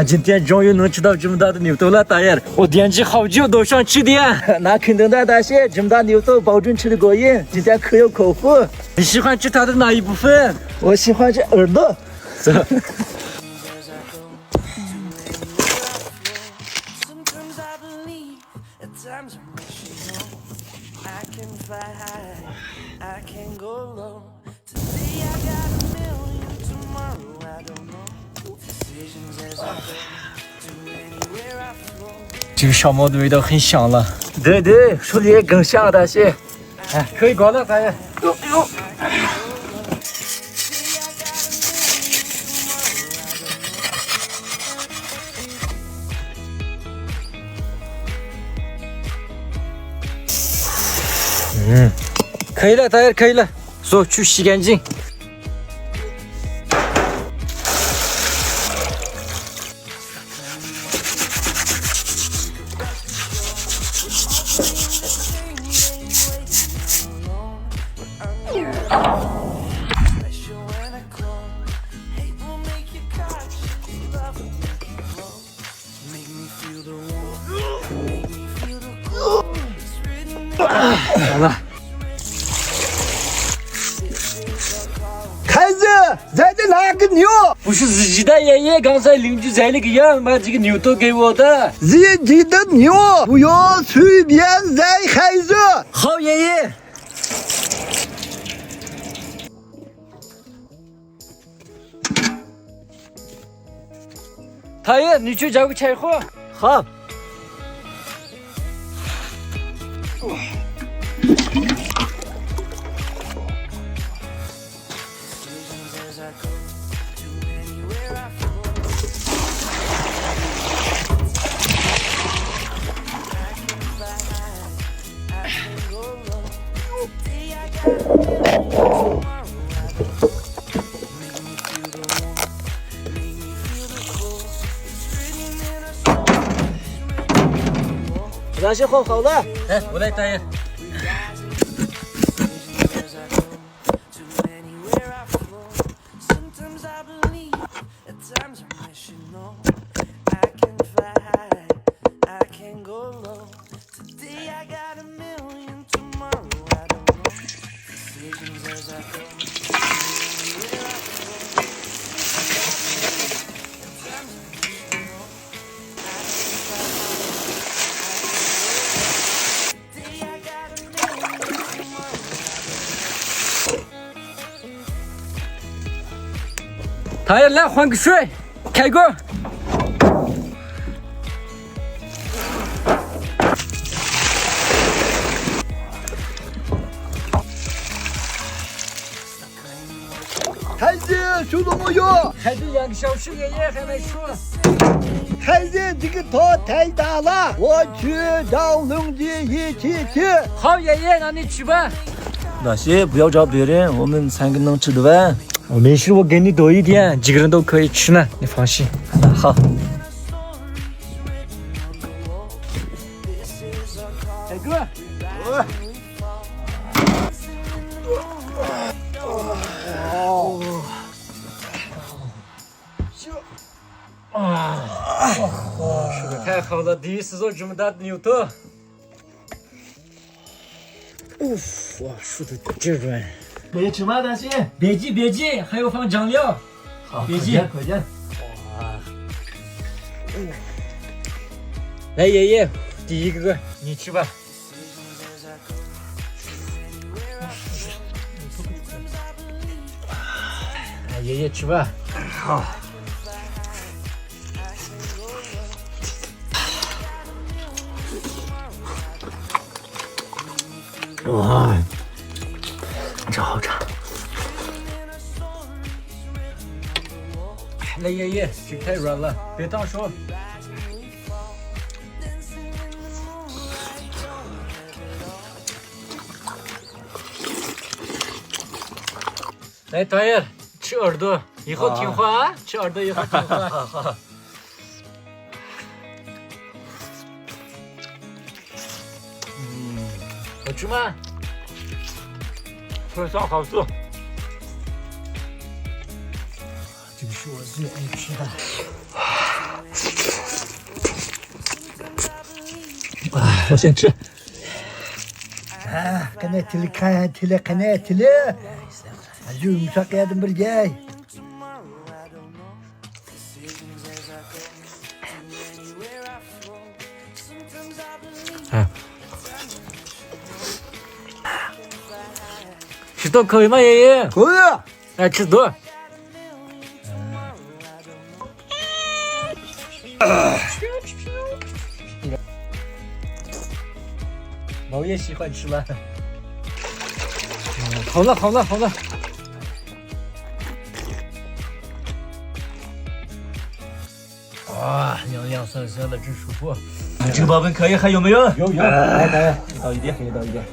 今天终于能吃到这么大的牛头了，大爷，我惦记好久都想吃的。那肯定的，大爷，这么大牛头保证吃得过瘾，今天可有口福。你喜欢吃它的哪一部分？我喜欢这耳朵。走。这个烧毛的味道很香了。对对，说的也更香，大爷。哎，可以搞了，大爷。呦。可以了，大爷，可以了，走去洗干净。好了。孩子，宰的哪个牛？不是自己的，爷爷，刚才邻居宰了个羊，把这个牛头给我的。自己的牛不要随便宰，孩子。好，爷爷。大爷，你去找个柴火。好。那些货好了。哎，我来，大爷。大爷，来换个水，开锅。孩子，熟了没有？还得2个小时，爷爷还没熟。孩子，这个头太大了，我去找邻居一起去。好，爷爷，那你去吧。那些不要找别人，我们3个能吃得完。没事，我给你多一点，几个人都可以吃呢，你放心。好。大哥。吃的太好了，第一次做这么大的牛头。哇，说的真软。没吃吗，大爷？别急，别急，还有放酱料。好，别急，快点。哇！来，爷爷，第一个你吃吧。来，爷爷吃吧。好。哇，这好吃。来，爷爷，这太软了，别烫手。来，大爷，吃耳朵，以后听话啊！吃耳朵以后听话。好。好吃吗？非常好吃。这个是我最爱吃的。我先吃。啊，看那提了，看提了，看那提了，肉啥干的没得？吃多可以吗，爷爷？可以。哎，吃多。毛也喜欢吃吗？好了好了好了。哇，洋洋散散的真舒服。这个宝贝可以，还有没有？有，来，倒一点，给你倒一点。